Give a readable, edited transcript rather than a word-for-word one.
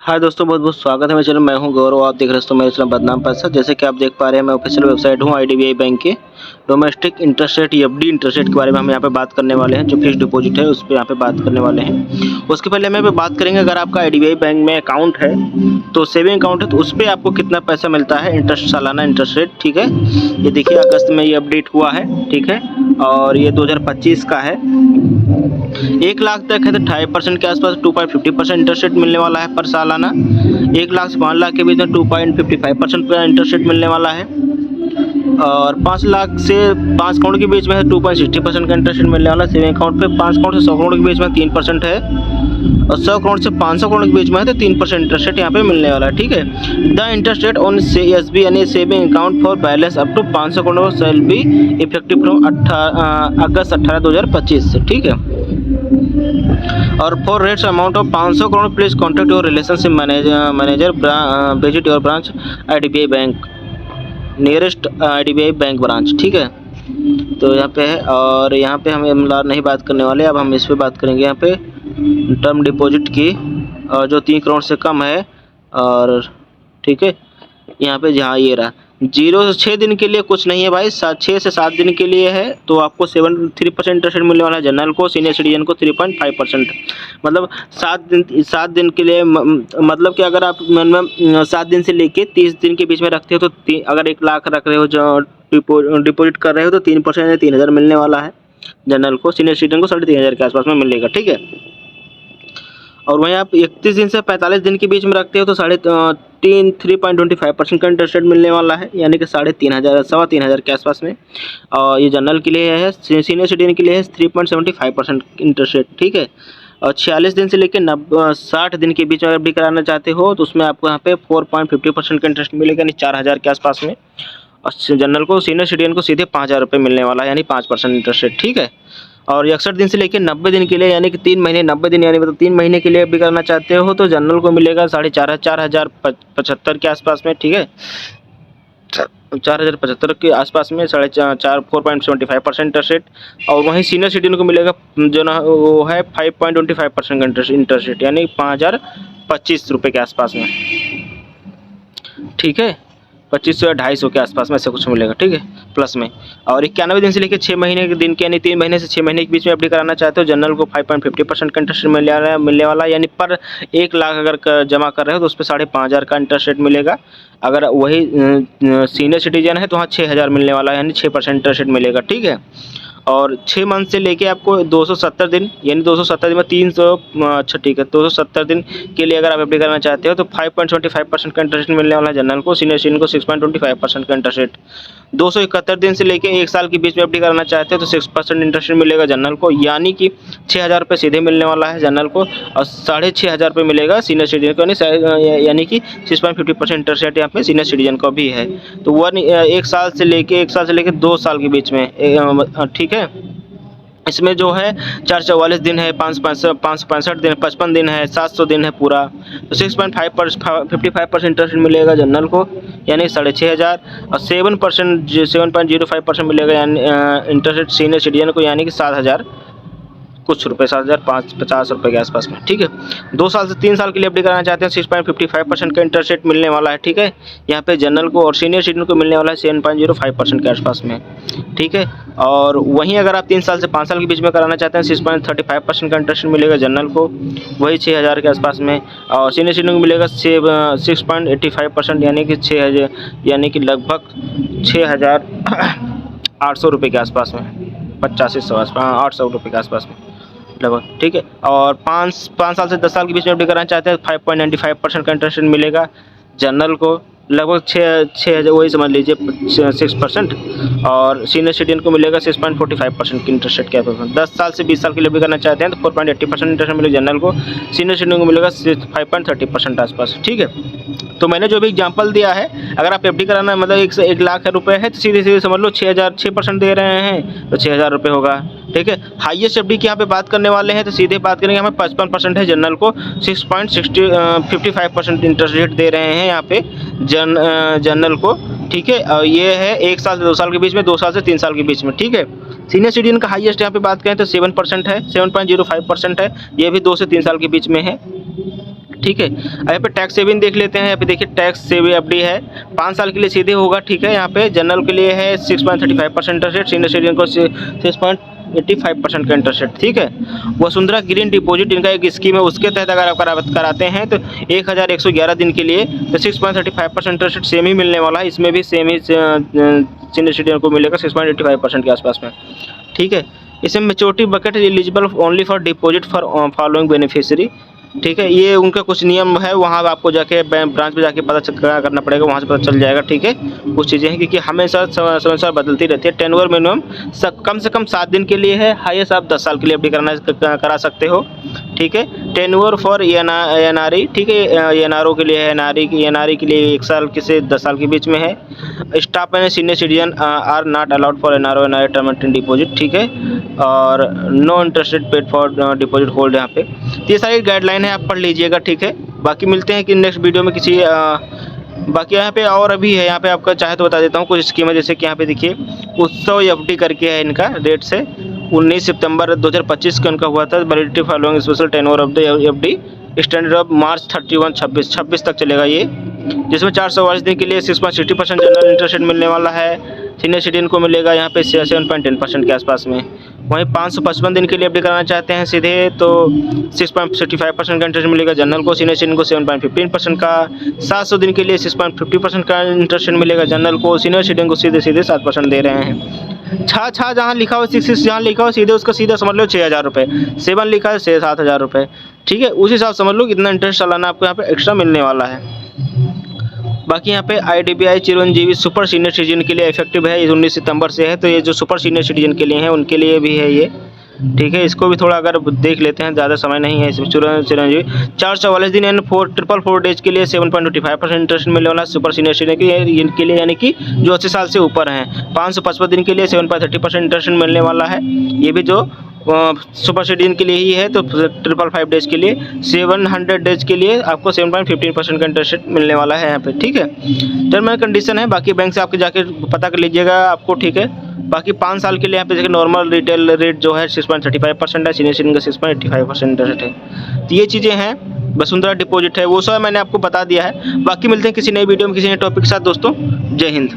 हाय दोस्तों, बहुत बहुत स्वागत है मेरे चैनल। मैं हूं गौरव, आप देख रहे हो मेरे चैनल बदनाम पैसा। जैसे कि आप देख पा रहे हैं, मैं ऑफिशियल वेबसाइट हूं आईडीबीआई बैंक के। Domestic interest rate, FD interest rate के बारे में हम यहाँ पे बात करने वाले हैं। जो फिक्स डिपॉजिट है उस पर यहाँ पे बात करने वाले हैं। उसके पहले हम यहाँ पे बात करेंगे, अगर आपका आईडीबीआई बैंक में अकाउंट है तो सेविंग अकाउंट है तो उस पर आपको कितना पैसा मिलता है, इंटरेस्ट, सालाना इंटरेस्ट रेट। ठीक है, ये देखिए अगस्त में ये अपडेट हुआ है। ठीक है, और ये 2025 का है। 1 लाख तक है तो 2.5% के आसपास 2.50% इंटरेस्ट रेट मिलने वाला है पर सालाना। 1 लाख से 5 लाख के बीच में 2.55% का इंटरेस्ट रेट मिलने वाला है। और 5 लाख से 5 करोड़ के बीच में है 2.60% का इंटरेस्ट रेट मिलने वाला है सेविंग अकाउंट पे। 5 करोड़ से 100 करोड़ के बीच में 3% है, और 100 करोड़ से 500 करोड़ के बीच में है तो 3% इंटरेस्ट रेट यहाँ पे मिलने वाला है। ठीक है, the interest rate on SB यानी saving account for balance up to 500 crore shall be effective from August 18 2025 से। ठीक है, और for rates amount of 500 crore please contact your relationship manager, visit your branch IDBI bank, nearest IDBI bank branch. ठीक है, तो यहाँ पे है। और यहाँ पे हम एमएलआर नहीं बात करने वाले, अब हम इस पे बात करेंगे। यहाँ पे टर्म डिपॉजिट की, और जो 3 करोड़ से कम है। और ठीक है, यहाँ पे जहाँ ये रहा 0 से 6 दिन के लिए कुछ नहीं है भाई, 6 से 7 दिन के लिए है तो आपको 3% इंटरेस्ट रेट मिलने वाला है। जनरल को, सीनियर सिटीजन को 3.5%। मतलब 7 दिन के लिए, मतलब कि अगर आप 7 दिन से लेके 30 दिन के बीच में रखते हो तो अगर 1 लाख रख रहे हो, जो डिपॉजिट कर रहे हो तो 3% या 3,000 मिलने वाला है जनरल को। सीनियर सिटीजन को 3,500 के आसपास में मिलेगा। ठीक है, और वहीं आप 31 दिन से 45 दिन के बीच में रखते हो तो 3.25% का इंटरेस्ट रेट मिलने वाला है, यानी कि 3,500 3,500 के आसपास में। और ये जनरल के लिए है, सीनियर सिटीजन के लिए है 3.75% इंटरेस्ट रेट। ठीक है, और 46 दिन से लेकर 60 दिन के बीच में अगर भी कराना चाहते हो तो उसमें आपको यहाँ पे 4.50% का इंटरेस्ट मिलेगा, यानी 4,000 के आसपास में। और जनरल को, सीनियर सिटीजन को सीधे 5,000 रुपये मिलने वाला है, यानी 5% इंटरेस्ट रेट। ठीक है, और 61 दिन से लेकर 90 दिन के लिए, यानी कि 3 महीने 90 दिन, यानी मतलब 3 महीने के लिए भी करना चाहते हो तो जनरल को मिलेगा 4,575 के आसपास में। ठीक है, 4,075 के आसपास में 4.75% इंटरेस्ट रेट। और वहीं सीनियर सिटीजन को मिलेगा जो ना वो है 5.25% का इंटरेस्ट रेट, यानी 5,025 रुपये के आसपास में। ठीक है, 2500 या 250 के आसपास में ऐसे कुछ मिलेगा। ठीक है, प्लस में। और 91 दिन से लेकर 6 महीने के दिन के, यानी 3 महीने से 6 महीने के बीच में एफडी कराना चाहते हो, जनरल को 5.50% का इंटरेस्ट मिलने वाला है, यानी पर 1 लाख अगर जमा कर रहे हो तो उस पर 5,500 का इंटरेस्ट रेट मिलेगा। अगर वही सीनियर सिटीजन है तो वहाँ 6,000 मिलने वाला है, यानी 6% इंटरेस्ट रेट मिलेगा। ठीक है, और 6 मंथ से लेके आपको 270 दिन, यानी 270 दिन में 300, अच्छा ठीक है, 270 दिन के लिए अगर आप एफडी करना चाहते हो तो 5.25% का इंटरेस्ट मिलने वाला है जनरल को। सीनियर सिटीजन को 6.25% का इंटरेस्ट रेट। 271 दिन से लेके 1 साल के बीच में एफडी करना चाहते हो तो 6% इंटरेस्ट रेट मिलेगा जनरल को, यानी कि 6,000 रुपये सीधे मिलने वाला है जनरल को, और 6,500 रुपये मिलेगा सीनियर सिटीजन को, यानी कि 6.50% इंटरेस्ट रेट यहाँ पे सीनियर सिटीजन को भी है। तो 1 साल से लेके 2 साल के बीच में। ठीक है, इसमें जो है 444 दिन है, 565 दिन, 55 दिन है, 700 दिन है पूरा। तो 6.55% इंटरेस्ट मिलेगा जनरल को, यानी 6,500। और 7.05% मिलेगा यानी इंटरेस्ट रेट सीनियर सिटीजन को, यानी कि 7,000 कुछ रुपये, 7,550 रुपये के आसपास में। ठीक है, 2 साल से 3 साल के लिए एफडी कराना चाहते हैं 6.55% का इंटरेस्ट रेट मिलने वाला है। ठीक है, यहाँ पे जनरल को और सीनियर सिटीजन को मिलने वाला है 7.05% के आसपास में। ठीक है, और वहीं अगर आप 3 साल से 5 साल के बीच में कराना चाहते हैं 6.35% का इंटरेस्ट मिलेगा जनरल को, वही 6,000 के आसपास में। और सीनियर सिटीजन को मिलेगा 6.85%, यानी कि 6,000, यानी कि लगभग 6,800 रुपये के आसपास में, 800 रुपये के आसपास में लगभग। ठीक है, और 5 साल से 10 साल के बीच में एफडी कराना चाहते हैं 5.95% का इंटरेस्ट मिलेगा जनरल को, लगभग 6,000, वही समझ लीजिए 6%। और सीनियर सिटीजन को मिलेगा 6.45% की इंटरेस्ट रेट के आसपास में। 10 साल से 20 साल के लिए भी करना चाहते हैं तो 4.80% इंटरेस्ट मिलेगा जनरल को, सीनियर सिटीजन को मिलेगा 5.30% आसपास। ठीक है, तो मैंने जो भी एग्जांपल दिया है, अगर आप एफडी कराना मतलब 1 लाख रुपए है तो सीधे समझ लो 6% दे रहे हैं तो 6,000 रुपये होगा। ठीक है, हाईएस्ट एफडी की यहाँ पे बात करने वाले हैं तो सीधे बात करेंगे, हमें 55% है जनरल को, 6.55% इंटरेस्ट रेट दे रहे हैं यहाँ पे जनरल को। ठीक है, और ये है 1 साल से 2 साल के बीच में, 2 साल से 3 साल के बीच में। ठीक है, सीनियर सिटीजन का हाईएस्ट यहाँ पे बात करें तो 7% है, 7.05% है, ये भी 2 से 3 साल के बीच में है। ठीक है। अब यहाँ पे टैक्स सेविंग देख लेते हैं। यहाँ पे देखिए टैक्स सेविंग एफडी है 5 साल के लिए सीधे होगा, ठीक है। यहाँ पे जनरल के लिए है 6.35% इंटरेस्ट रेट, सीनियर सिटीजन को 6.85% का इंटरेस्ट रेट, ठीक है। वसुंधरा ग्रीन डिपॉजिट इनका एक स्कीम है, उसके तहत अगर आप कराते हैं तो 1111 दिन के लिए तो 6.35% इंटरेस्ट रेट सेम ही मिलने वाला है। इसमें भी सेम ही सीनियर सिटीजन को मिलेगा 6.85% के आसपास में, ठीक है। इसमें maturity bucket eligible only for deposit for following beneficiary, ठीक है। ये उनका कुछ नियम है, वहाँ आपको जाके ब्रांच में जाके पता करना पड़ेगा, वहाँ से पता चल जाएगा, ठीक है। कुछ चीज़ें हैं क्योंकि हमेशा समय बदलती रहती है। टेन्योर मिनिमम कम से कम 7 दिन के लिए है, हाईएस्ट आप 10 साल के लिए एफडी करा सकते हो, ठीक है। टेन्योर फॉर एनआरई, ठीक है, एनआरओ के लिए है, एनआरई के लिए 1 साल से 10 साल के बीच में है। Staff and senior citizen are not allowed for NRO term and deposit, ठीक है। और no interest rate paid for deposit hold यहाँ पे। ये सारी गाइडलाइन है, आप पढ़ लीजिएगा, ठीक है। बाकी मिलते हैं कि नेक्स्ट वीडियो में किसी बाकी यहाँ पे और अभी है, यहाँ पे आपका चाहे तो बता देता हूँ कुछ स्कीम है। जैसे कि यहाँ पे देखिए उत्सव एफडी करके है, इनका डेट से 19 सितंबर 2025 को इनका हुआ था। Validity following special tenure of the FD standard of March 31 26 तक चलेगा ये, जिसमें 440 दिन के लिए 6.60% जनरल इंटरेस्ट रेट मिलने वाला है। सीनियर सिटीजन को मिलेगा यहाँ पे 7.10% के आसपास में। वहीं 555 दिन के लिए एफडी कराना चाहते हैं सीधे तो 6.65% का इंटरेस्ट मिलेगा जनरल को, सीनियर सिटीजन को 7.15% का। 700 दिन के लिए 6.50% का इंटरेस्ट मिलेगा जनरल को, सीनियर सिटीजन को सीधे 7% दे रहे हैं। छा जहाँ लिखा हो 6 जहाँ लिखा हो सीधे उसका सीधा समझ लो 6,000 रुपये, 7 लिखा है 7,000 रुपये, ठीक है। उस हिसाब से समझ लो कितना इंटरेस्ट सालाना आपको यहाँ पे एक्स्ट्रा मिलने वाला है। बाकी यहाँ पे IDBI Chiranjeevi super senior citizen के लिए इफेक्टिव है, ये 19 सितंबर से है। तो ये जो सुपर सीनियर सिटीजन के लिए है उनके लिए भी है ये, ठीक है। इसको भी थोड़ा अगर देख लेते हैं, ज़्यादा समय नहीं है इसमें। चिरंजीवी 444 दिन एंड 4 डेज के लिए 7.25% इंटरेस्ट मिलने वाला सुपर सीनियर सिटीजन के लिए, यानी कि जो 80 साल से ऊपर हैं। 555 दिन के लिए 7.30% इंटरेस्ट मिलने वाला है, ये भी जो सुपर सिटीजन के लिए ही है। तो 555 डेज के लिए 700 डेज के लिए आपको 7.15% का इंटरेस्ट रेट मिलने वाला है यहाँ पे, ठीक है। टर्म एंड कंडीशन है, बाकी बैंक से आपके जाके पता कर लीजिएगा आपको, ठीक है। बाकी 5 साल के लिए यहाँ पे देखिए नॉर्मल रिटेल रेट जो है 6.35% है, सीनियर सिटीजन का 6.85% इंटरेस्ट है। तो ये चीज़ें हैं, वसुंधरा डिपॉजिट है, वो सब मैंने आपको बता दिया है। बाकी मिलते हैं किसी नई वीडियो में किसी नए टॉपिक के साथ दोस्तों। जय हिंद।